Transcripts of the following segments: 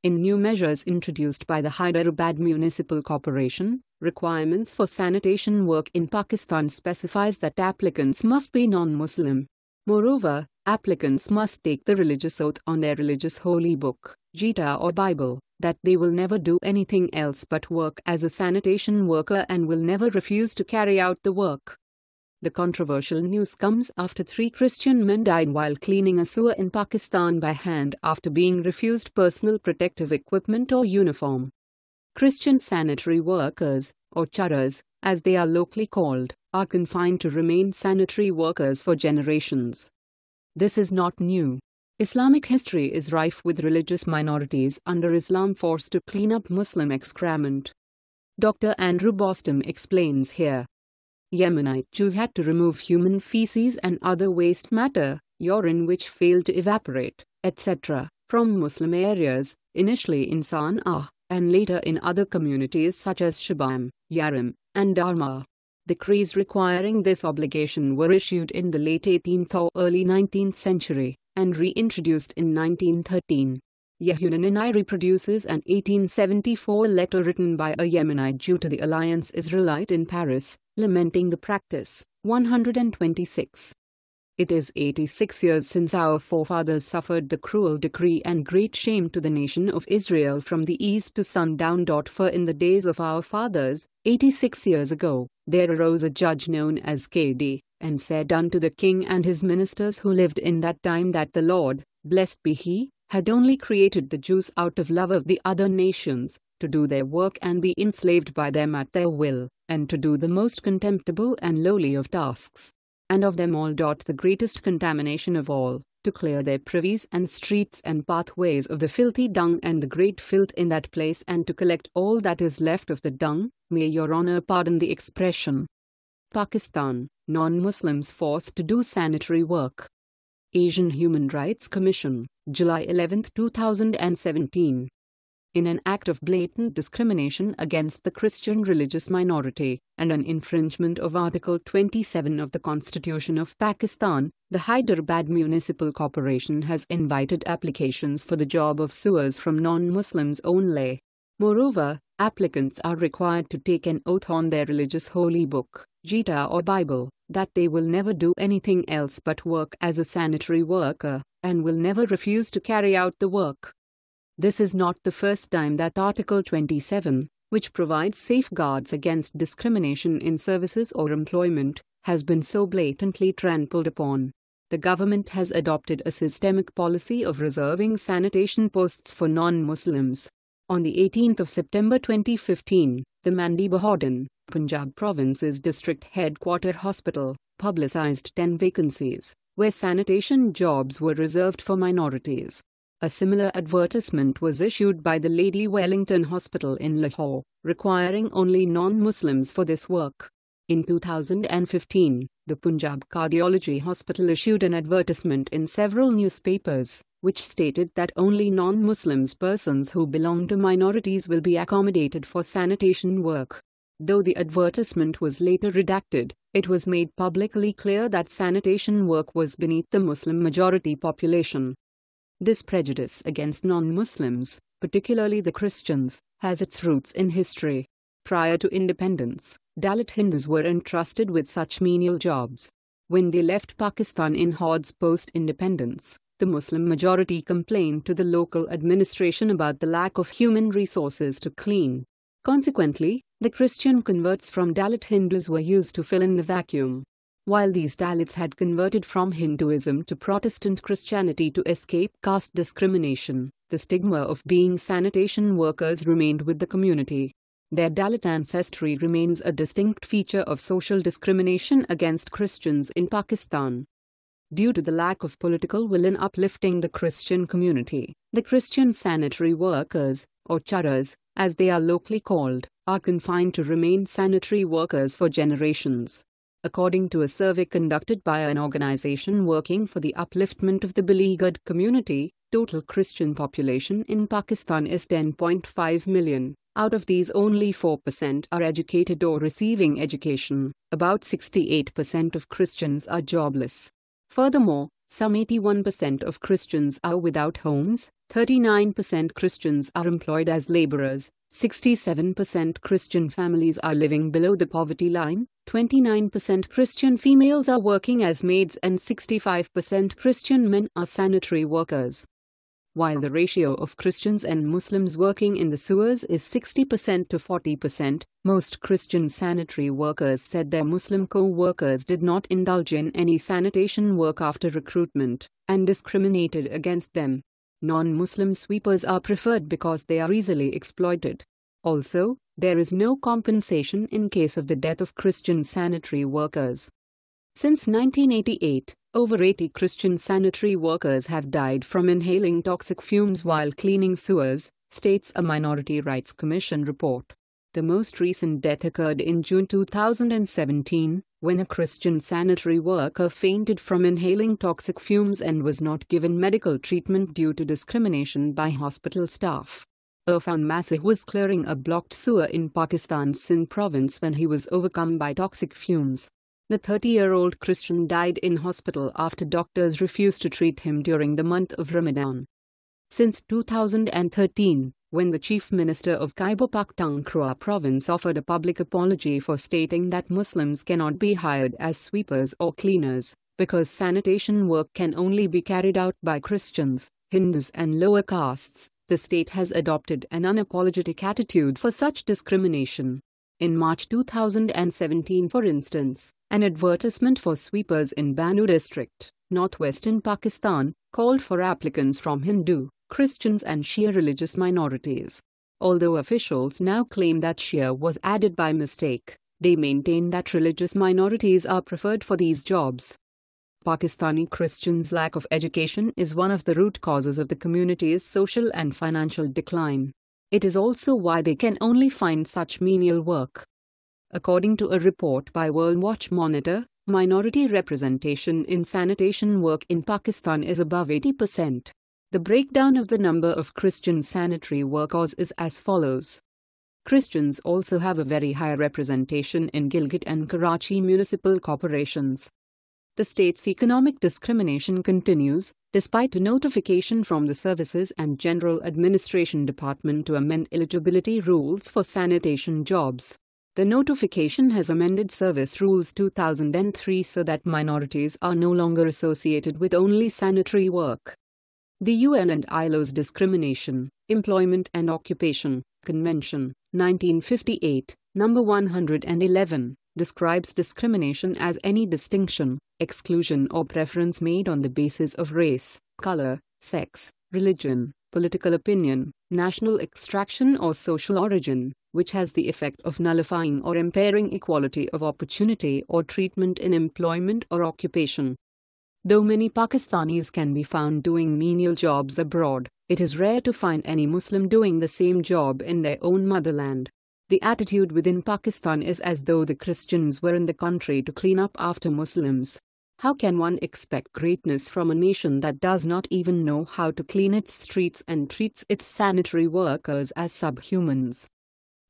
In new measures introduced by the Hyderabad Municipal Corporation, requirements for sanitation work in Pakistan specifies that applicants must be non-Muslim. Moreover, applicants must take the religious oath on their religious holy book, Gita or Bible, that they will never do anything else but work as a sanitation worker and will never refuse to carry out the work. The controversial news comes after 3 Christian men died while cleaning a sewer in Pakistan by hand after being refused personal protective equipment or uniform. Christian sanitary workers, or churras, as they are locally called, are confined to remain sanitary workers for generations. This is not new. Islamic history is rife with religious minorities under Islam forced to clean up Muslim excrement. Dr. Andrew Boston explains here. Yemenite Jews had to remove human feces and other waste matter, urine which failed to evaporate, etc., from Muslim areas, initially in Sana'a, and later in other communities such as Shabam, Yaram, and Dharma. Decrees requiring this obligation were issued in the late 18th or early 19th century, and reintroduced in 1913. Yehunan reproduces an 1874 letter written by a Yemenite Jew to the Alliance Israelite in Paris, lamenting the practice. 126. It is 86 years since our forefathers suffered the cruel decree and great shame to the nation of Israel from the east to sundown. For in the days of our fathers, 86 years ago, there arose a judge known as Qadi, and said unto the king and his ministers who lived in that time that the Lord, blessed be he, had only created the Jews out of love of the other nations, to do their work and be enslaved by them at their will, and to do the most contemptible and lowly of tasks. And of them all the greatest contamination of all, to clear their privies and streets and pathways of the filthy dung and the great filth in that place, and to collect all that is left of the dung, may your honor pardon the expression. Pakistan, non-Muslims forced to do sanitary work. Asian Human Rights Commission, July 11, 2017. In an act of blatant discrimination against the Christian religious minority, and an infringement of Article 27 of the Constitution of Pakistan, the Hyderabad Municipal Corporation has invited applications for the job of sewers from non-Muslims only. Moreover, applicants are required to take an oath on their religious holy book, Gita or Bible, that they will never do anything else but work as a sanitary worker, and will never refuse to carry out the work. This is not the first time that Article 27, which provides safeguards against discrimination in services or employment, has been so blatantly trampled upon. The government has adopted a systemic policy of reserving sanitation posts for non-Muslims. On the 18th of September 2015, the Mandi Bahauddin, Punjab Province's district headquarter hospital, publicized 10 vacancies, where sanitation jobs were reserved for minorities. A similar advertisement was issued by the Lady Wellington Hospital in Lahore, requiring only non-Muslims for this work. In 2015, the Punjab Cardiology Hospital issued an advertisement in several newspapers, which stated that only non-Muslims persons who belong to minorities will be accommodated for sanitation work. Though the advertisement was later redacted, it was made publicly clear that sanitation work was beneath the Muslim majority population. This prejudice against non-Muslims, particularly the Christians, has its roots in history. Prior to independence, Dalit Hindus were entrusted with such menial jobs. When they left Pakistan in hordes post-independence, the Muslim majority complained to the local administration about the lack of human resources to clean. Consequently, the Christian converts from Dalit Hindus were used to fill in the vacuum. While these Dalits had converted from Hinduism to Protestant Christianity to escape caste discrimination, the stigma of being sanitation workers remained with the community. Their Dalit ancestry remains a distinct feature of social discrimination against Christians in Pakistan. Due to the lack of political will in uplifting the Christian community, the Christian sanitary workers, or churras, as they are locally called, are confined to remain sanitary workers for generations. According to a survey conducted by an organization working for the upliftment of the beleaguered community, total Christian population in Pakistan is 10.5 million. Out of these, only 4% are educated or receiving education. About 68% of Christians are jobless. Furthermore, Some 81% of Christians are without homes, 39% Christians are employed as laborers, 67% Christian families are living below the poverty line, 29% Christian females are working as maids, and 65% Christian men are sanitary workers. While the ratio of Christians and Muslims working in the sewers is 60% to 40%, most Christian sanitary workers said their Muslim co-workers did not indulge in any sanitation work after recruitment, and discriminated against them. Non-Muslim sweepers are preferred because they are easily exploited. Also, there is no compensation in case of the death of Christian sanitary workers. Since 1988, over 80 Christian sanitary workers have died from inhaling toxic fumes while cleaning sewers, states a Minority Rights Commission report. The most recent death occurred in June 2017, when a Christian sanitary worker fainted from inhaling toxic fumes and was not given medical treatment due to discrimination by hospital staff. Irfan Masih was clearing a blocked sewer in Pakistan's Sindh province when he was overcome by toxic fumes. The 30-year-old Christian died in hospital after doctors refused to treat him during the month of Ramadan. Since 2013, when the Chief Minister of Khyber Pakhtunkhwa province offered a public apology for stating that Muslims cannot be hired as sweepers or cleaners, because sanitation work can only be carried out by Christians, Hindus and lower castes, the state has adopted an unapologetic attitude for such discrimination. In March 2017, for instance, an advertisement for sweepers in Bannu district, northwestern Pakistan, called for applicants from Hindu, Christians and Shia religious minorities. Although officials now claim that Shia was added by mistake, they maintain that religious minorities are preferred for these jobs. Pakistani Christians' lack of education is one of the root causes of the community's social and financial decline. It is also why they can only find such menial work. According to a report by World Watch Monitor, minority representation in sanitation work in Pakistan is above 80%. The breakdown of the number of Christian sanitary workers is as follows. Christians also have a very high representation in Gilgit and Karachi municipal corporations. The state's economic discrimination continues, despite a notification from the Services and General Administration Department to amend eligibility rules for sanitation jobs. The notification has amended Service Rules 2003 so that minorities are no longer associated with only sanitary work. The UN and ILO's Discrimination, Employment and Occupation Convention, 1958, number 111, describes discrimination as any distinction, exclusion or preference made on the basis of race, color, sex, religion, political opinion, national extraction or social origin, which has the effect of nullifying or impairing equality of opportunity or treatment in employment or occupation. Though many Pakistanis can be found doing menial jobs abroad, it is rare to find any Muslim doing the same job in their own motherland. The attitude within Pakistan is as though the Christians were in the country to clean up after Muslims. How can one expect greatness from a nation that does not even know how to clean its streets and treats its sanitary workers as subhumans?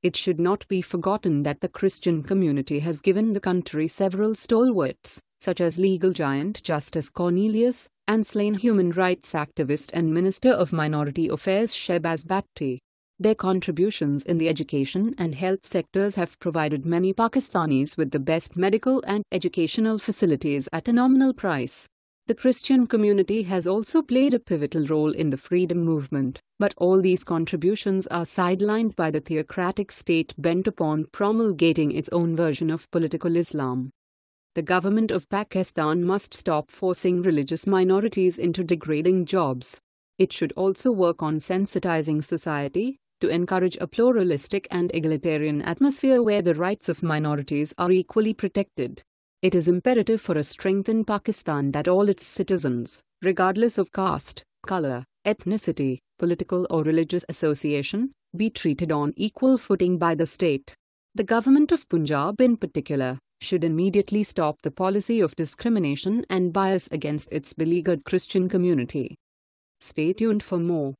It should not be forgotten that the Christian community has given the country several stalwarts, such as legal giant Justice Cornelius, and slain human rights activist and Minister of Minority Affairs Shehbaz Bhatti. Their contributions in the education and health sectors have provided many Pakistanis with the best medical and educational facilities at a nominal price. The Christian community has also played a pivotal role in the freedom movement, but all these contributions are sidelined by the theocratic state bent upon promulgating its own version of political Islam. The government of Pakistan must stop forcing religious minorities into degrading jobs. It should also work on sensitizing society to encourage a pluralistic and egalitarian atmosphere where the rights of minorities are equally protected. It is imperative for a strengthened Pakistan that all its citizens, regardless of caste, color, ethnicity, political or religious association, be treated on equal footing by the state. The government of Punjab in particular should immediately stop the policy of discrimination and bias against its beleaguered Christian community. Stay tuned for more.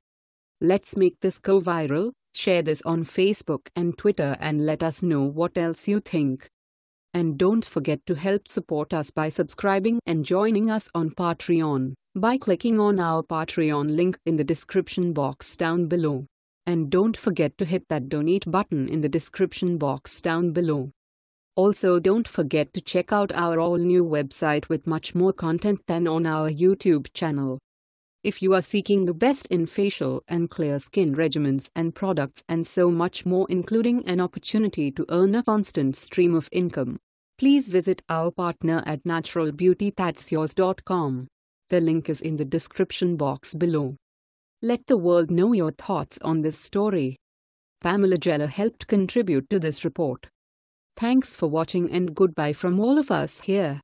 Let's make this go viral. Share this on Facebook and Twitter and let us know what else you think. And don't forget to help support us by subscribing and joining us on Patreon by clicking on our Patreon link in the description box down below. And don't forget to hit that donate button in the description box down below. Also, don't forget to check out our all-new website with much more content than on our YouTube channel. If you are seeking the best in facial and clear skin regimens and products and so much more, including an opportunity to earn a constant stream of income, please visit our partner at naturalbeautythat'syours.com. The link is in the description box below. Let the world know your thoughts on this story. Pamela Geller helped contribute to this report. Thanks for watching and goodbye from all of us here.